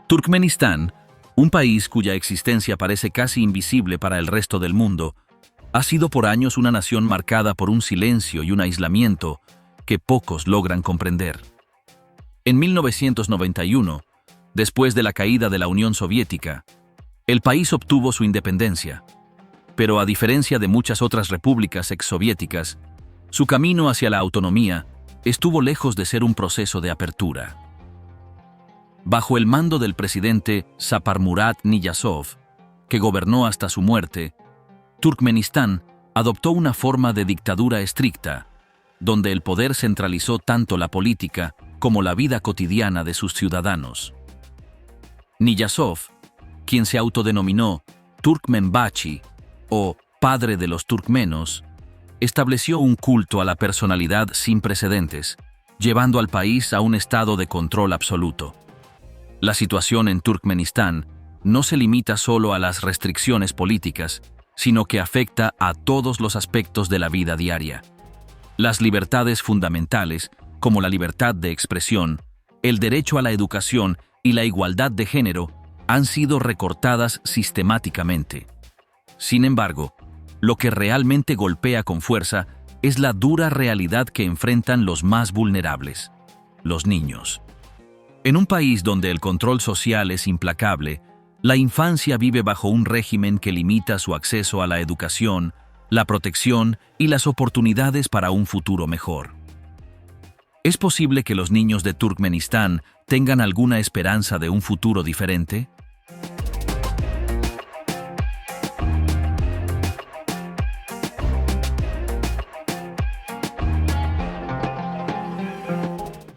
Turkmenistán, un país cuya existencia parece casi invisible para el resto del mundo, ha sido por años una nación marcada por un silencio y un aislamiento que pocos logran comprender. En 1991, después de la caída de la Unión Soviética, el país obtuvo su independencia, pero a diferencia de muchas otras repúblicas exsoviéticas, su camino hacia la autonomía estuvo lejos de ser un proceso de apertura. Bajo el mando del presidente Saparmurat Niyazov, que gobernó hasta su muerte, Turkmenistán adoptó una forma de dictadura estricta, donde el poder centralizó tanto la política como la vida cotidiana de sus ciudadanos. Niyazov, quien se autodenominó Turkmenbashi, o padre de los turkmenos, estableció un culto a la personalidad sin precedentes, llevando al país a un estado de control absoluto. La situación en Turkmenistán no se limita solo a las restricciones políticas, sino que afecta a todos los aspectos de la vida diaria. Las libertades fundamentales, como la libertad de expresión, el derecho a la educación y la igualdad de género, han sido recortadas sistemáticamente. Sin embargo, lo que realmente golpea con fuerza es la dura realidad que enfrentan los más vulnerables, los niños. En un país donde el control social es implacable, la infancia vive bajo un régimen que limita su acceso a la educación, la protección y las oportunidades para un futuro mejor. ¿Es posible que los niños de Turkmenistán tengan alguna esperanza de un futuro diferente?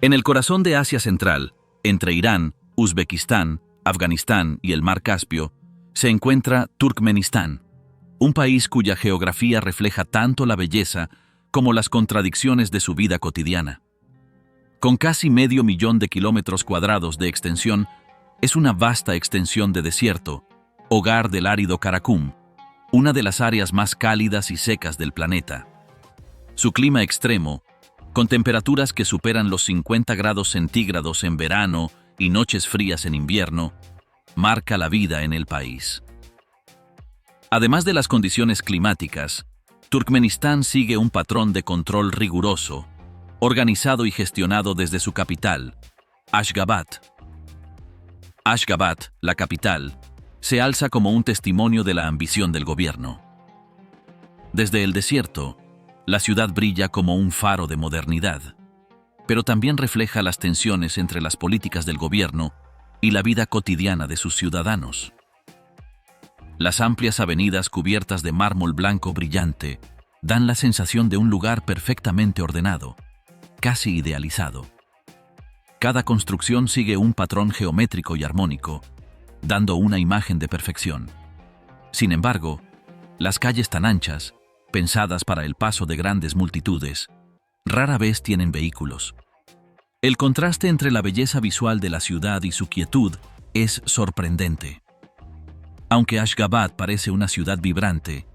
En el corazón de Asia Central, entre Irán, Uzbekistán, Afganistán y el Mar Caspio, se encuentra Turkmenistán, un país cuya geografía refleja tanto la belleza como las contradicciones de su vida cotidiana. Con casi medio millón de kilómetros cuadrados de extensión, es una vasta extensión de desierto, hogar del árido Karakum, una de las áreas más cálidas y secas del planeta. Su clima extremo, con temperaturas que superan los 50 grados centígrados en verano y noches frías en invierno, marca la vida en el país. Además de las condiciones climáticas, Turkmenistán sigue un patrón de control riguroso, organizado y gestionado desde su capital, Ashgabat. Ashgabat, la capital, se alza como un testimonio de la ambición del gobierno. Desde el desierto, la ciudad brilla como un faro de modernidad, pero también refleja las tensiones entre las políticas del gobierno y la vida cotidiana de sus ciudadanos. Las amplias avenidas cubiertas de mármol blanco brillante dan la sensación de un lugar perfectamente ordenado, casi idealizado. Cada construcción sigue un patrón geométrico y armónico, dando una imagen de perfección. Sin embargo, las calles tan anchas, pensadas para el paso de grandes multitudes, rara vez tienen vehículos. El contraste entre la belleza visual de la ciudad y su quietud es sorprendente. Aunque Ashgabat parece una ciudad vibrante,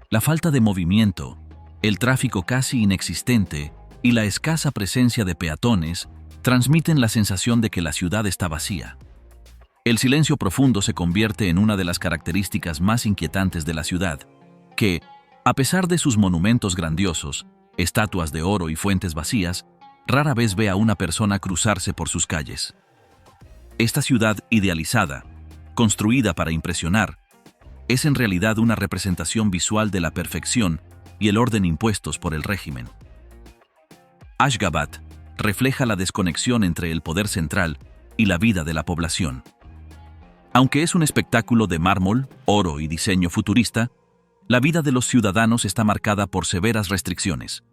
la falta de movimiento, el tráfico casi inexistente y la escasa presencia de peatones transmiten la sensación de que la ciudad está vacía. El silencio profundo se convierte en una de las características más inquietantes de la ciudad, que, a pesar de sus monumentos grandiosos, estatuas de oro y fuentes vacías, rara vez ve a una persona cruzarse por sus calles. Esta ciudad idealizada, construida para impresionar, es en realidad una representación visual de la perfección y el orden impuestos por el régimen. Ashgabat refleja la desconexión entre el poder central y la vida de la población. Aunque es un espectáculo de mármol, oro y diseño futurista, la vida de los ciudadanos está marcada por severas restricciones.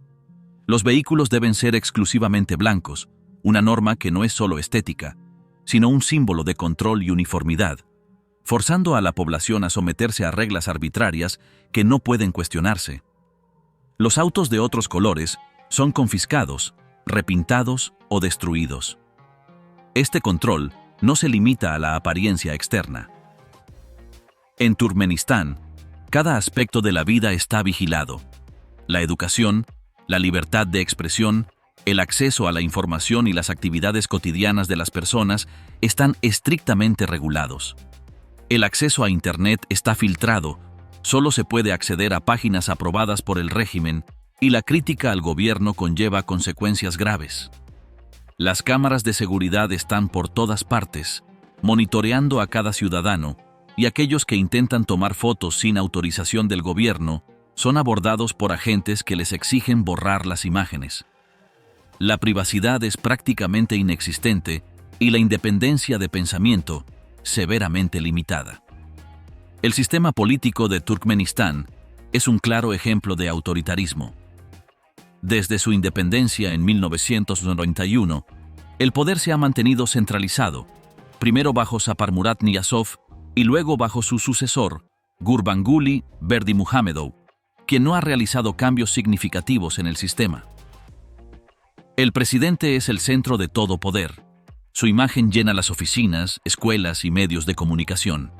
Los vehículos deben ser exclusivamente blancos, una norma que no es solo estética, sino un símbolo de control y uniformidad, forzando a la población a someterse a reglas arbitrarias que no pueden cuestionarse. Los autos de otros colores son confiscados, repintados o destruidos. Este control no se limita a la apariencia externa. En Turkmenistán, cada aspecto de la vida está vigilado. La educación, la libertad de expresión El acceso a la información y las actividades cotidianas de las personas están estrictamente regulados. El acceso a Internet está filtrado, solo se puede acceder a páginas aprobadas por el régimen y la crítica al gobierno conlleva consecuencias graves. Las cámaras de seguridad están por todas partes, monitoreando a cada ciudadano, y aquellos que intentan tomar fotos sin autorización del gobierno son abordados por agentes que les exigen borrar las imágenes. La privacidad es prácticamente inexistente y la independencia de pensamiento severamente limitada. El sistema político de Turkmenistán es un claro ejemplo de autoritarismo. Desde su independencia en 1991, el poder se ha mantenido centralizado, primero bajo Saparmurat Niyazov y luego bajo su sucesor, Gurbanguly Berdimuhamedov, quien no ha realizado cambios significativos en el sistema. El presidente es el centro de todo poder. Su imagen llena las oficinas, escuelas y medios de comunicación.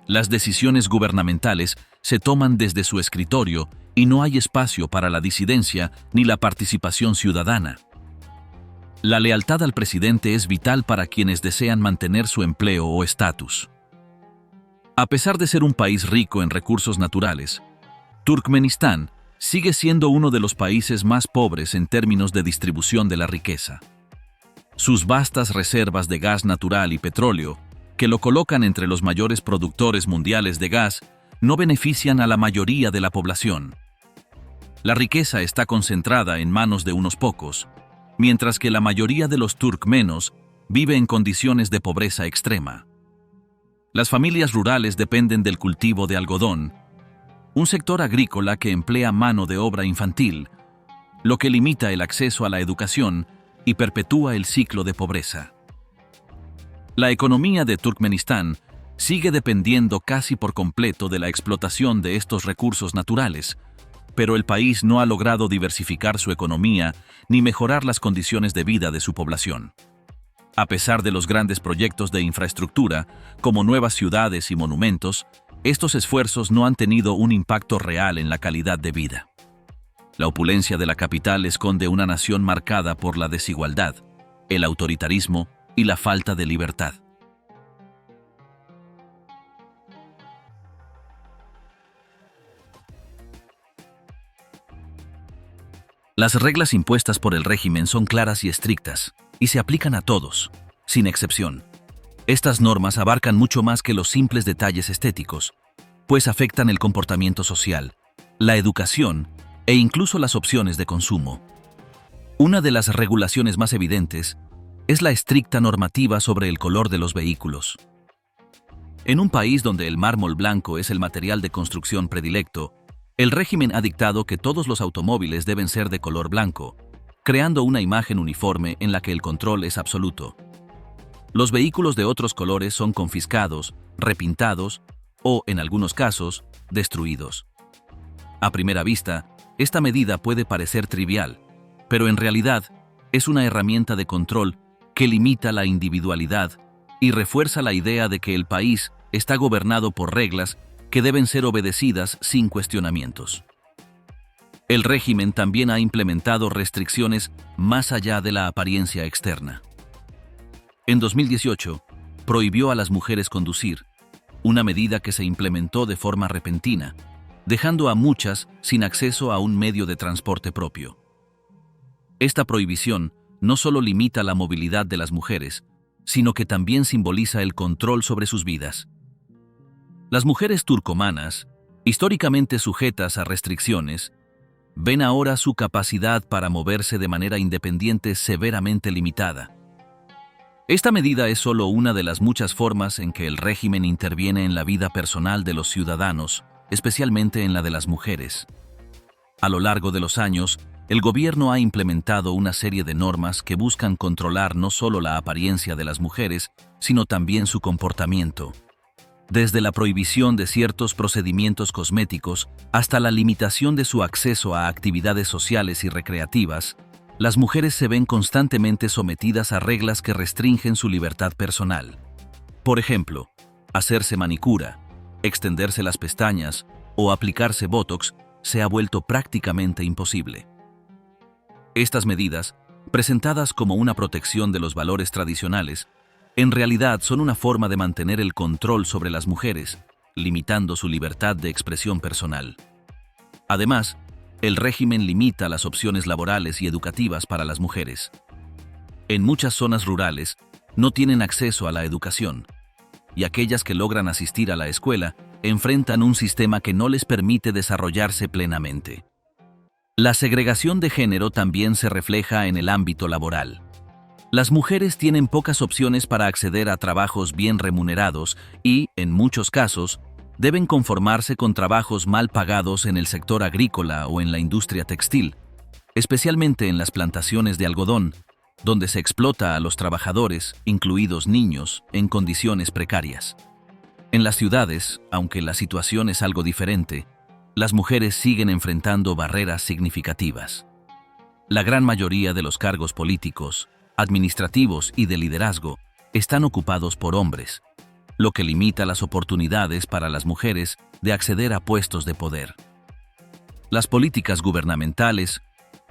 Las decisiones gubernamentales se toman desde su escritorio y no hay espacio para la disidencia ni la participación ciudadana. La lealtad al presidente es vital para quienes desean mantener su empleo o estatus. A pesar de ser un país rico en recursos naturales, Turkmenistán sigue siendo uno de los países más pobres en términos de distribución de la riqueza. Sus vastas reservas de gas natural y petróleo, que lo colocan entre los mayores productores mundiales de gas, no benefician a la mayoría de la población. La riqueza está concentrada en manos de unos pocos, mientras que la mayoría de los turkmenos vive en condiciones de pobreza extrema. Las familias rurales dependen del cultivo de algodón, un sector agrícola que emplea mano de obra infantil, lo que limita el acceso a la educación y perpetúa el ciclo de pobreza. La economía de Turkmenistán sigue dependiendo casi por completo de la explotación de estos recursos naturales, pero el país no ha logrado diversificar su economía ni mejorar las condiciones de vida de su población. A pesar de los grandes proyectos de infraestructura, como nuevas ciudades y monumentos, estos esfuerzos no han tenido un impacto real en la calidad de vida. La opulencia de la capital esconde una nación marcada por la desigualdad, el autoritarismo y la falta de libertad. Las reglas impuestas por el régimen son claras y estrictas, y se aplican a todos, sin excepción. Estas normas abarcan mucho más que los simples detalles estéticos, pues afectan el comportamiento social, la educación e incluso las opciones de consumo. Una de las regulaciones más evidentes es la estricta normativa sobre el color de los vehículos. En un país donde el mármol blanco es el material de construcción predilecto, el régimen ha dictado que todos los automóviles deben ser de color blanco, creando una imagen uniforme en la que el control es absoluto. Los vehículos de otros colores son confiscados, repintados o, en algunos casos, destruidos. A primera vista, esta medida puede parecer trivial, pero en realidad es una herramienta de control que limita la individualidad y refuerza la idea de que el país está gobernado por reglas que deben ser obedecidas sin cuestionamientos. El régimen también ha implementado restricciones más allá de la apariencia externa. En 2018, prohibió a las mujeres conducir, una medida que se implementó de forma repentina, dejando a muchas sin acceso a un medio de transporte propio. Esta prohibición no solo limita la movilidad de las mujeres, sino que también simboliza el control sobre sus vidas. Las mujeres turcomanas, históricamente sujetas a restricciones, ven ahora su capacidad para moverse de manera independiente severamente limitada. Esta medida es solo una de las muchas formas en que el régimen interviene en la vida personal de los ciudadanos, especialmente en la de las mujeres. A lo largo de los años, el gobierno ha implementado una serie de normas que buscan controlar no solo la apariencia de las mujeres, sino también su comportamiento. Desde la prohibición de ciertos procedimientos cosméticos hasta la limitación de su acceso a actividades sociales y recreativas, las mujeres se ven constantemente sometidas a reglas que restringen su libertad personal. Por ejemplo, hacerse manicura, extenderse las pestañas o aplicarse botox se ha vuelto prácticamente imposible. Estas medidas, presentadas como una protección de los valores tradicionales, en realidad son una forma de mantener el control sobre las mujeres, limitando su libertad de expresión personal. Además, el régimen limita las opciones laborales y educativas para las mujeres. En muchas zonas rurales, no tienen acceso a la educación, y aquellas que logran asistir a la escuela enfrentan un sistema que no les permite desarrollarse plenamente. La segregación de género también se refleja en el ámbito laboral. Las mujeres tienen pocas opciones para acceder a trabajos bien remunerados y, en muchos casos, deben conformarse con trabajos mal pagados en el sector agrícola o en la industria textil, especialmente en las plantaciones de algodón, donde se explota a los trabajadores, incluidos niños, en condiciones precarias. En las ciudades, aunque la situación es algo diferente, las mujeres siguen enfrentando barreras significativas. La gran mayoría de los cargos políticos, administrativos y de liderazgo están ocupados por hombres, lo que limita las oportunidades para las mujeres de acceder a puestos de poder. Las políticas gubernamentales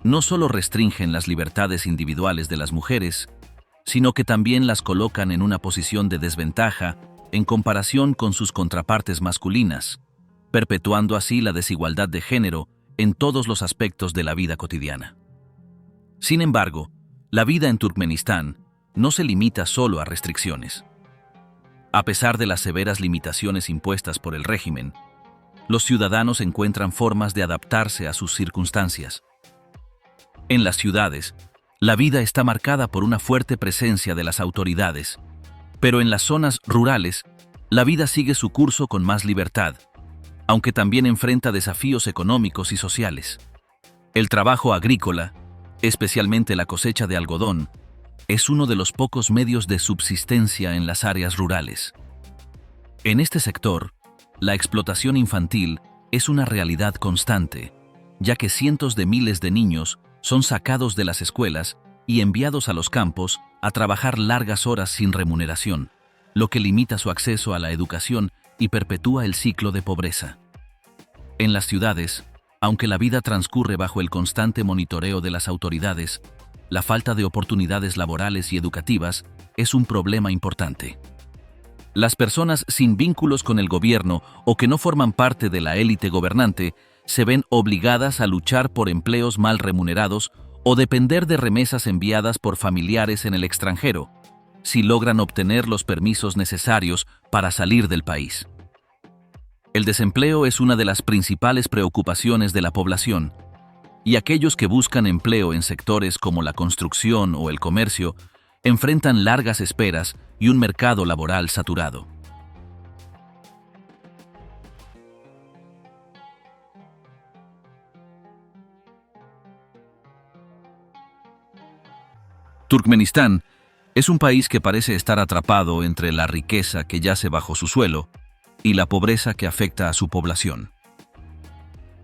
no solo restringen las libertades individuales de las mujeres, sino que también las colocan en una posición de desventaja en comparación con sus contrapartes masculinas, perpetuando así la desigualdad de género en todos los aspectos de la vida cotidiana. Sin embargo, la vida en Turkmenistán no se limita solo a restricciones. A pesar de las severas limitaciones impuestas por el régimen, los ciudadanos encuentran formas de adaptarse a sus circunstancias. En las ciudades, la vida está marcada por una fuerte presencia de las autoridades, pero en las zonas rurales, la vida sigue su curso con más libertad, aunque también enfrenta desafíos económicos y sociales. El trabajo agrícola, especialmente la cosecha de algodón, es uno de los pocos medios de subsistencia en las áreas rurales. En este sector, la explotación infantil es una realidad constante, ya que cientos de miles de niños son sacados de las escuelas y enviados a los campos a trabajar largas horas sin remuneración, lo que limita su acceso a la educación y perpetúa el ciclo de pobreza. En las ciudades, aunque la vida transcurre bajo el constante monitoreo de las autoridades, la falta de oportunidades laborales y educativas es un problema importante. Las personas sin vínculos con el gobierno o que no forman parte de la élite gobernante se ven obligadas a luchar por empleos mal remunerados o depender de remesas enviadas por familiares en el extranjero, si logran obtener los permisos necesarios para salir del país. El desempleo es una de las principales preocupaciones de la población, y aquellos que buscan empleo en sectores como la construcción o el comercio enfrentan largas esperas y un mercado laboral saturado. Turkmenistán es un país que parece estar atrapado entre la riqueza que yace bajo su suelo y la pobreza que afecta a su población.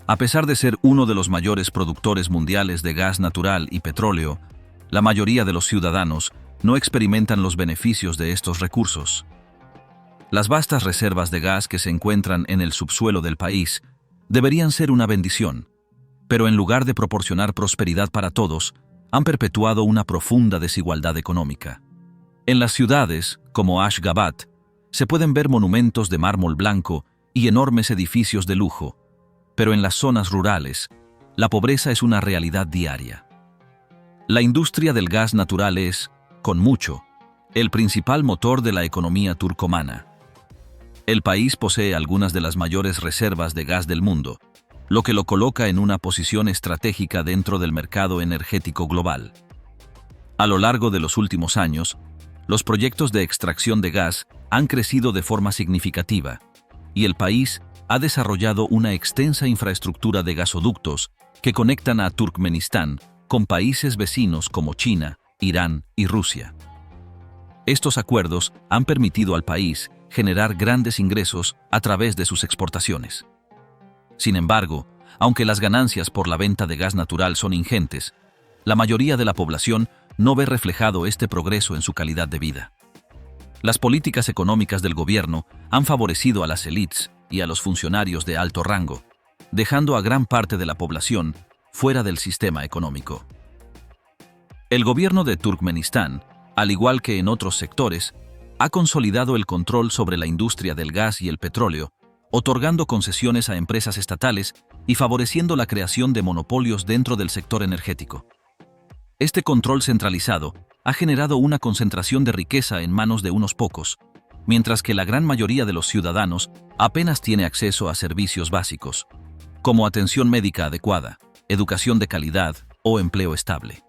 A pesar de ser uno de los mayores productores mundiales de gas natural y petróleo, la mayoría de los ciudadanos no experimentan los beneficios de estos recursos. Las vastas reservas de gas que se encuentran en el subsuelo del país deberían ser una bendición, pero en lugar de proporcionar prosperidad para todos, han perpetuado una profunda desigualdad económica. En las ciudades, como Ashgabat, se pueden ver monumentos de mármol blanco y enormes edificios de lujo, pero en las zonas rurales, la pobreza es una realidad diaria. La industria del gas natural es, con mucho, el principal motor de la economía turcomana. El país posee algunas de las mayores reservas de gas del mundo, lo que lo coloca en una posición estratégica dentro del mercado energético global. A lo largo de los últimos años, los proyectos de extracción de gas han crecido de forma significativa, y el país ha desarrollado una extensa infraestructura de gasoductos que conectan a Turkmenistán con países vecinos como China, Irán y Rusia. Estos acuerdos han permitido al país generar grandes ingresos a través de sus exportaciones. Sin embargo, aunque las ganancias por la venta de gas natural son ingentes, la mayoría de la población no ve reflejado este progreso en su calidad de vida. Las políticas económicas del gobierno han favorecido a las élites y a los funcionarios de alto rango, dejando a gran parte de la población fuera del sistema económico. El gobierno de Turkmenistán, al igual que en otros sectores, ha consolidado el control sobre la industria del gas y el petróleo, otorgando concesiones a empresas estatales y favoreciendo la creación de monopolios dentro del sector energético. Este control centralizado ha generado una concentración de riqueza en manos de unos pocos, mientras que la gran mayoría de los ciudadanos apenas tiene acceso a servicios básicos, como atención médica adecuada, educación de calidad o empleo estable.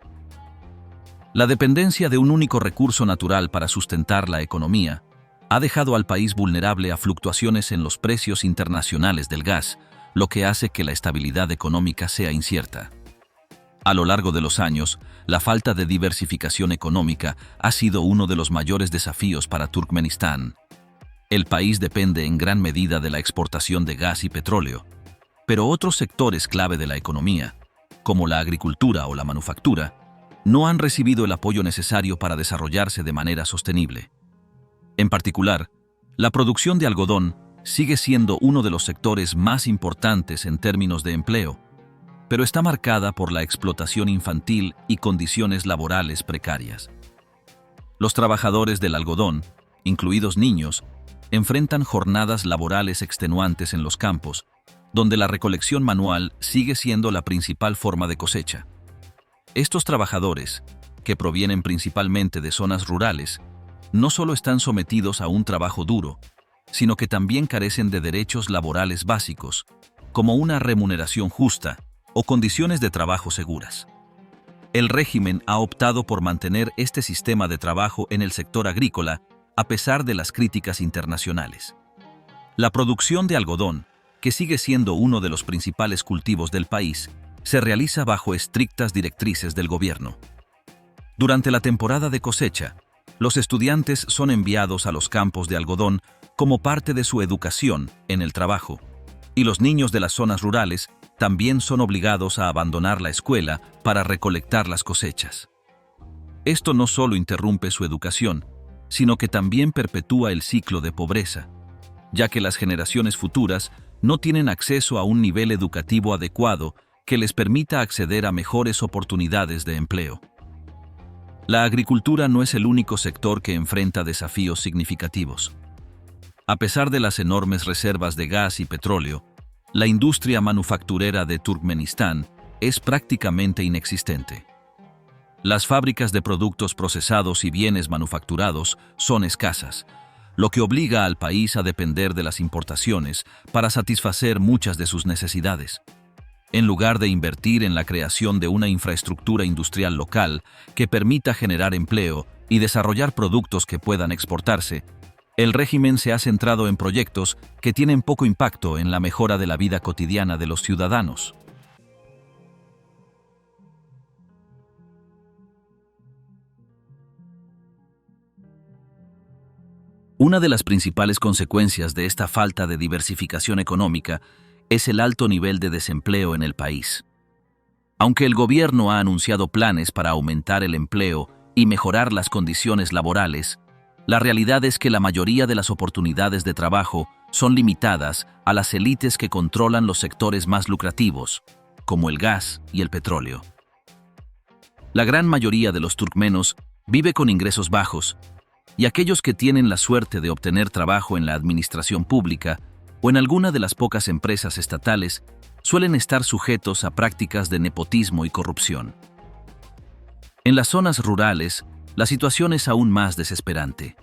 La dependencia de un único recurso natural para sustentar la economía ha dejado al país vulnerable a fluctuaciones en los precios internacionales del gas, lo que hace que la estabilidad económica sea incierta. A lo largo de los años, la falta de diversificación económica ha sido uno de los mayores desafíos para Turkmenistán. El país depende en gran medida de la exportación de gas y petróleo, pero otros sectores clave de la economía, como la agricultura o la manufactura, no han recibido el apoyo necesario para desarrollarse de manera sostenible. En particular, la producción de algodón sigue siendo uno de los sectores más importantes en términos de empleo, pero está marcada por la explotación infantil y condiciones laborales precarias. Los trabajadores del algodón, incluidos niños, enfrentan jornadas laborales extenuantes en los campos, donde la recolección manual sigue siendo la principal forma de cosecha. Estos trabajadores, que provienen principalmente de zonas rurales, no solo están sometidos a un trabajo duro, sino que también carecen de derechos laborales básicos, como una remuneración justa o condiciones de trabajo seguras. El régimen ha optado por mantener este sistema de trabajo en el sector agrícola a pesar de las críticas internacionales. La producción de algodón, que sigue siendo uno de los principales cultivos del país, se realiza bajo estrictas directrices del gobierno. Durante la temporada de cosecha, los estudiantes son enviados a los campos de algodón como parte de su educación en el trabajo, y los niños de las zonas rurales también son obligados a abandonar la escuela para recolectar las cosechas. Esto no solo interrumpe su educación, sino que también perpetúa el ciclo de pobreza, ya que las generaciones futuras no tienen acceso a un nivel educativo adecuado que les permita acceder a mejores oportunidades de empleo. La agricultura no es el único sector que enfrenta desafíos significativos. A pesar de las enormes reservas de gas y petróleo, la industria manufacturera de Turkmenistán es prácticamente inexistente. Las fábricas de productos procesados y bienes manufacturados son escasas, lo que obliga al país a depender de las importaciones para satisfacer muchas de sus necesidades. En lugar de invertir en la creación de una infraestructura industrial local que permita generar empleo y desarrollar productos que puedan exportarse, el régimen se ha centrado en proyectos que tienen poco impacto en la mejora de la vida cotidiana de los ciudadanos. Una de las principales consecuencias de esta falta de diversificación económica es el alto nivel de desempleo en el país. Aunque el gobierno ha anunciado planes para aumentar el empleo y mejorar las condiciones laborales, la realidad es que la mayoría de las oportunidades de trabajo son limitadas a las élites que controlan los sectores más lucrativos, como el gas y el petróleo. La gran mayoría de los turkmenos vive con ingresos bajos, y aquellos que tienen la suerte de obtener trabajo en la administración pública o en alguna de las pocas empresas estatales suelen estar sujetos a prácticas de nepotismo y corrupción. En las zonas rurales, la situación es aún más desesperante.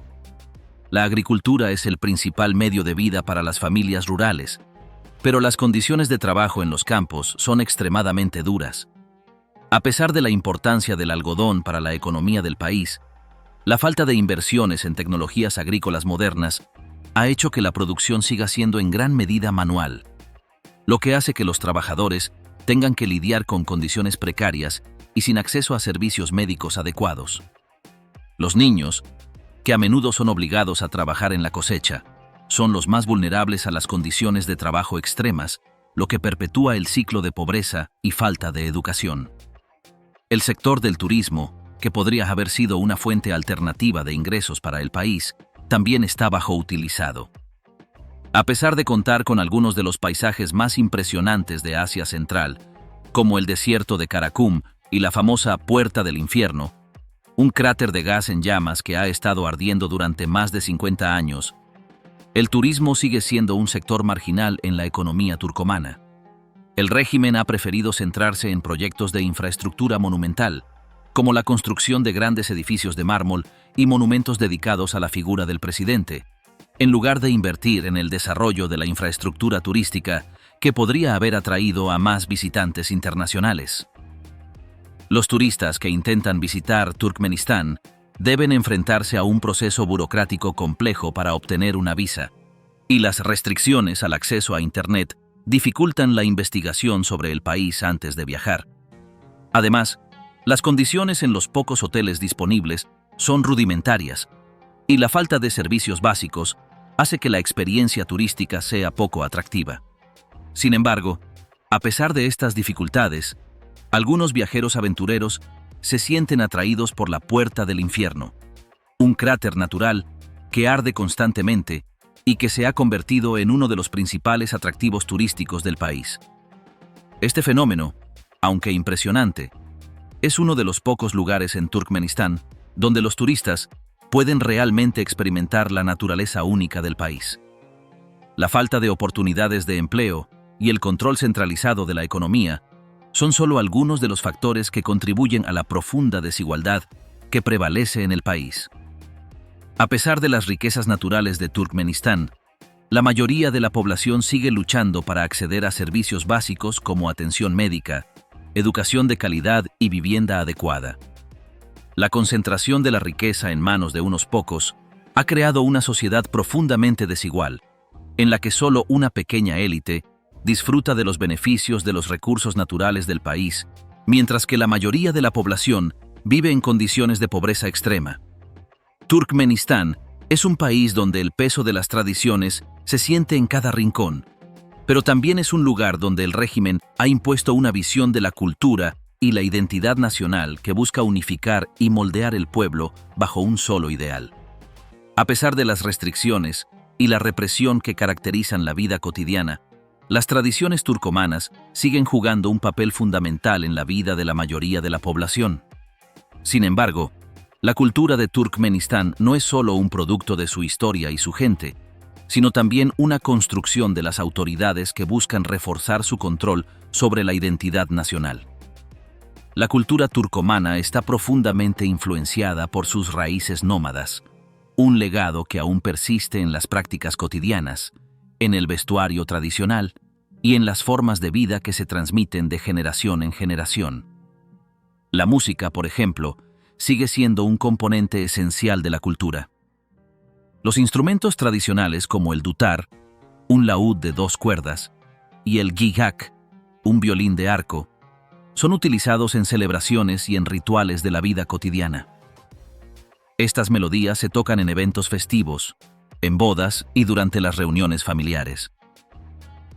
La agricultura es el principal medio de vida para las familias rurales, pero las condiciones de trabajo en los campos son extremadamente duras. A pesar de la importancia del algodón para la economía del país, la falta de inversiones en tecnologías agrícolas modernas ha hecho que la producción siga siendo en gran medida manual, lo que hace que los trabajadores tengan que lidiar con condiciones precarias y sin acceso a servicios médicos adecuados. Los niños, que a menudo son obligados a trabajar en la cosecha, son los más vulnerables a las condiciones de trabajo extremas, lo que perpetúa el ciclo de pobreza y falta de educación. El sector del turismo, que podría haber sido una fuente alternativa de ingresos para el país, también está bajo utilizado. A pesar de contar con algunos de los paisajes más impresionantes de Asia Central, como el desierto de Karakum y la famosa Puerta del Infierno, un cráter de gas en llamas que ha estado ardiendo durante más de 50 años, el turismo sigue siendo un sector marginal en la economía turcomana. El régimen ha preferido centrarse en proyectos de infraestructura monumental, como la construcción de grandes edificios de mármol y monumentos dedicados a la figura del presidente, en lugar de invertir en el desarrollo de la infraestructura turística que podría haber atraído a más visitantes internacionales. Los turistas que intentan visitar Turkmenistán deben enfrentarse a un proceso burocrático complejo para obtener una visa, y las restricciones al acceso a Internet dificultan la investigación sobre el país antes de viajar. Además, las condiciones en los pocos hoteles disponibles son rudimentarias, y la falta de servicios básicos hace que la experiencia turística sea poco atractiva. Sin embargo, a pesar de estas dificultades, algunos viajeros aventureros se sienten atraídos por la Puerta del Infierno, un cráter natural que arde constantemente y que se ha convertido en uno de los principales atractivos turísticos del país. Este fenómeno, aunque impresionante, es uno de los pocos lugares en Turkmenistán donde los turistas pueden realmente experimentar la naturaleza única del país. La falta de oportunidades de empleo y el control centralizado de la economía son solo algunos de los factores que contribuyen a la profunda desigualdad que prevalece en el país. A pesar de las riquezas naturales de Turkmenistán, la mayoría de la población sigue luchando para acceder a servicios básicos como atención médica, educación de calidad y vivienda adecuada. La concentración de la riqueza en manos de unos pocos ha creado una sociedad profundamente desigual, en la que solo una pequeña élite disfruta de los beneficios de los recursos naturales del país, mientras que la mayoría de la población vive en condiciones de pobreza extrema. Turkmenistán es un país donde el peso de las tradiciones se siente en cada rincón, pero también es un lugar donde el régimen ha impuesto una visión de la cultura y la identidad nacional que busca unificar y moldear el pueblo bajo un solo ideal. A pesar de las restricciones y la represión que caracterizan la vida cotidiana, las tradiciones turcomanas siguen jugando un papel fundamental en la vida de la mayoría de la población. Sin embargo, la cultura de Turkmenistán no es solo un producto de su historia y su gente, sino también una construcción de las autoridades que buscan reforzar su control sobre la identidad nacional. La cultura turcomana está profundamente influenciada por sus raíces nómadas, un legado que aún persiste en las prácticas cotidianas, en el vestuario tradicional y en las formas de vida que se transmiten de generación en generación. La música, por ejemplo, sigue siendo un componente esencial de la cultura. Los instrumentos tradicionales como el dutar, un laúd de 2 cuerdas, y el gigak, un violín de arco, son utilizados en celebraciones y en rituales de la vida cotidiana. Estas melodías se tocan en eventos festivos, en bodas y durante las reuniones familiares.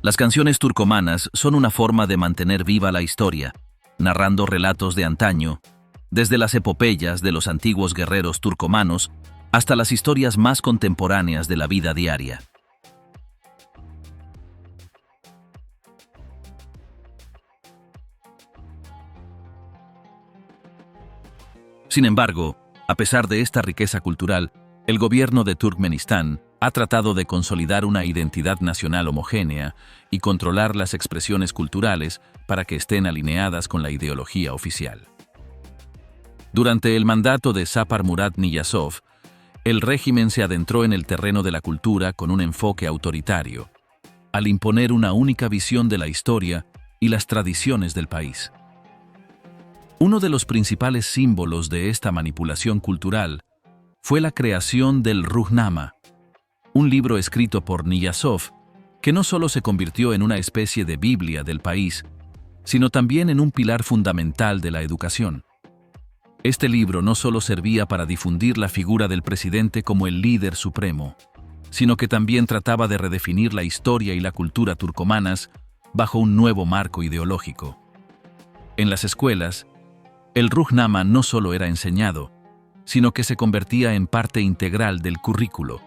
Las canciones turcomanas son una forma de mantener viva la historia, narrando relatos de antaño, desde las epopeyas de los antiguos guerreros turcomanos hasta las historias más contemporáneas de la vida diaria. Sin embargo, a pesar de esta riqueza cultural, el gobierno de Turkmenistán ha tratado de consolidar una identidad nacional homogénea y controlar las expresiones culturales para que estén alineadas con la ideología oficial. Durante el mandato de Sapar Murat Niyazov, el régimen se adentró en el terreno de la cultura con un enfoque autoritario, al imponer una única visión de la historia y las tradiciones del país. Uno de los principales símbolos de esta manipulación cultural fue la creación del Ruhnama, un libro escrito por Niyazov que no solo se convirtió en una especie de Biblia del país, sino también en un pilar fundamental de la educación. Este libro no solo servía para difundir la figura del presidente como el líder supremo, sino que también trataba de redefinir la historia y la cultura turcomanas bajo un nuevo marco ideológico. En las escuelas, el Ruhnama no solo era enseñado, sino que se convertía en parte integral del currículo,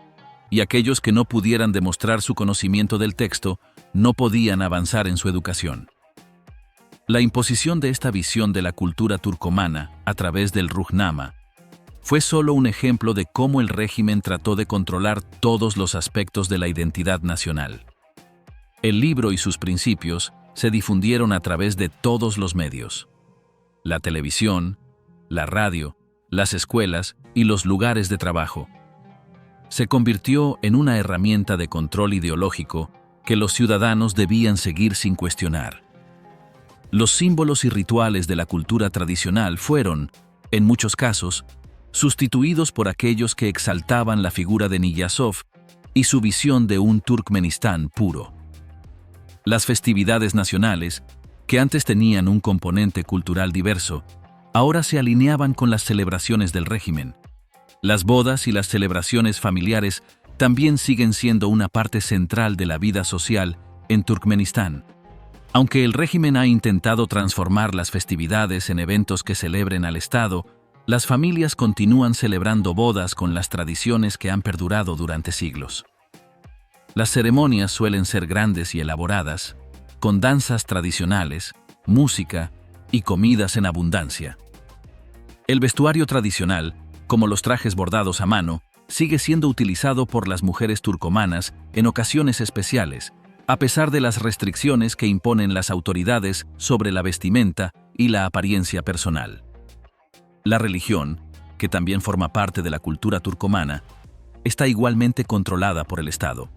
y aquellos que no pudieran demostrar su conocimiento del texto no podían avanzar en su educación. La imposición de esta visión de la cultura turcomana a través del Ruhnama fue solo un ejemplo de cómo el régimen trató de controlar todos los aspectos de la identidad nacional. El libro y sus principios se difundieron a través de todos los medios: la televisión, la radio, las escuelas y los lugares de trabajo. Se convirtió en una herramienta de control ideológico que los ciudadanos debían seguir sin cuestionar. Los símbolos y rituales de la cultura tradicional fueron, en muchos casos, sustituidos por aquellos que exaltaban la figura de Niyazov y su visión de un Turkmenistán puro. Las festividades nacionales, que antes tenían un componente cultural diverso, ahora se alineaban con las celebraciones del régimen. Las bodas y las celebraciones familiares también siguen siendo una parte central de la vida social en Turkmenistán. Aunque el régimen ha intentado transformar las festividades en eventos que celebren al Estado, las familias continúan celebrando bodas con las tradiciones que han perdurado durante siglos. Las ceremonias suelen ser grandes y elaboradas, con danzas tradicionales, música y comidas en abundancia. El vestuario tradicional, como los trajes bordados a mano, sigue siendo utilizado por las mujeres turcomanas en ocasiones especiales, a pesar de las restricciones que imponen las autoridades sobre la vestimenta y la apariencia personal. La religión, que también forma parte de la cultura turcomana, está igualmente controlada por el Estado.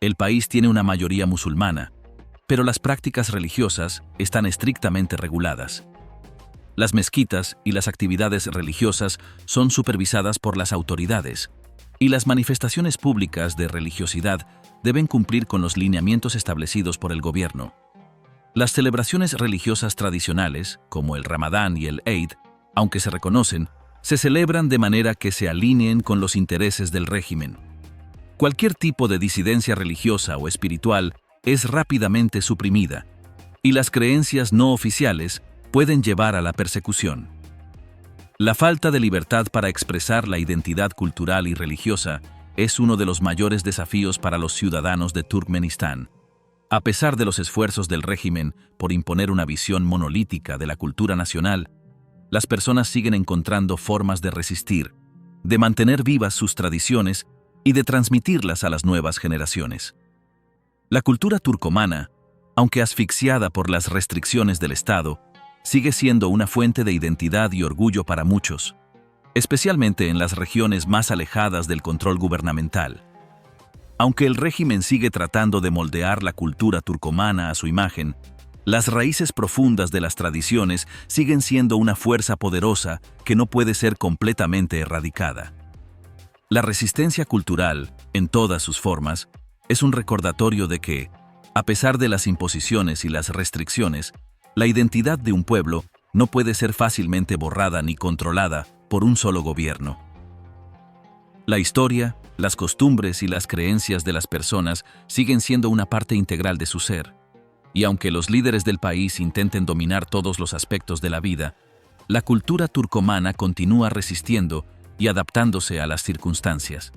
El país tiene una mayoría musulmana, pero las prácticas religiosas están estrictamente reguladas. Las mezquitas y las actividades religiosas son supervisadas por las autoridades, y las manifestaciones públicas de religiosidad deben cumplir con los lineamientos establecidos por el gobierno. Las celebraciones religiosas tradicionales, como el Ramadán y el Eid, aunque se reconocen, se celebran de manera que se alineen con los intereses del régimen. Cualquier tipo de disidencia religiosa o espiritual es rápidamente suprimida, y las creencias no oficiales pueden llevar a la persecución. La falta de libertad para expresar la identidad cultural y religiosa es uno de los mayores desafíos para los ciudadanos de Turkmenistán. A pesar de los esfuerzos del régimen por imponer una visión monolítica de la cultura nacional, las personas siguen encontrando formas de resistir, de mantener vivas sus tradiciones y de transmitirlas a las nuevas generaciones. La cultura turcomana, aunque asfixiada por las restricciones del Estado, sigue siendo una fuente de identidad y orgullo para muchos, especialmente en las regiones más alejadas del control gubernamental. Aunque el régimen sigue tratando de moldear la cultura turcomana a su imagen, las raíces profundas de las tradiciones siguen siendo una fuerza poderosa que no puede ser completamente erradicada. La resistencia cultural, en todas sus formas, es un recordatorio de que, a pesar de las imposiciones y las restricciones, la identidad de un pueblo no puede ser fácilmente borrada ni controlada por un solo gobierno. La historia, las costumbres y las creencias de las personas siguen siendo una parte integral de su ser. Y aunque los líderes del país intenten dominar todos los aspectos de la vida, la cultura turcomana continúa resistiendo y adaptándose a las circunstancias.